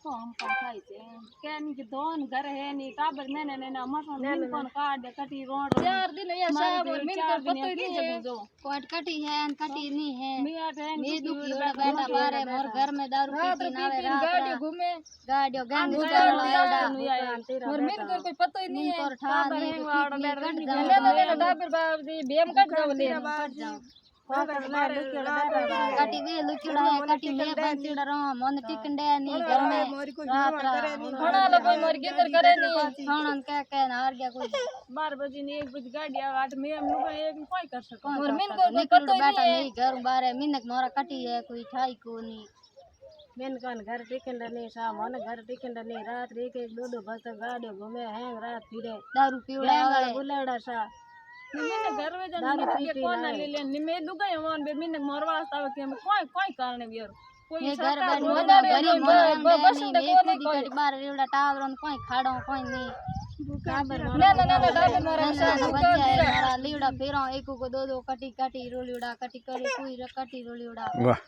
तो हम खाई छे के नी के दोन घर है नी टाबर ने ने ना मसन नीन कोन काट कटी रोड 4 दिन या साहब और मिन को पतो ही नहीं है जो कोट कटी है न कटी नहीं है मियाट है मैं दुखी हो बैठा बारे मोर घर में दारू पीती नावे रात गाड़ी घूमे गाड़ियों गंग और मिन को कोई पतो ही नहीं है और ठा नहीं ले ले टाबर बाप दी बेम कट जाओ ले कटी वे लुकड़ा है कटी में बंसीड़ा रो मन टिकंडे नहीं घर में रात रात खाना लो कोई मर के कर करे नहीं खाना के हार गया कोई 12 बजे ने 1 बजे गाड़ी आवाट में हम लोग एक कोई कर सको और मिन को पतो बैठा नहीं घर बारे मिनक मोरा कटी है कोई ठाई को नहीं बेन कान घर टिकंडे नहीं सा मन घर टिकंडे नहीं रात रे के दो दो बस गाड़ी घूमे हैं रात फिरे दारू पीवड़ा वाले बुलाड़ा सा मिने घर में जाने के कोना ले ले निमे दुगाय वन बे मिने मोरवा आवे के कोई कोई कारण बियर कोई घर बार गरीब बस को नहीं बार रेवड़ा टावर कोई खाड़ो कोई नहीं ना डाबर मारा बच्चा लीवड़ा फेरो एक को दो दो कटी कटी रोलीड़ा कटी करी कोई कटी रोलीड़ा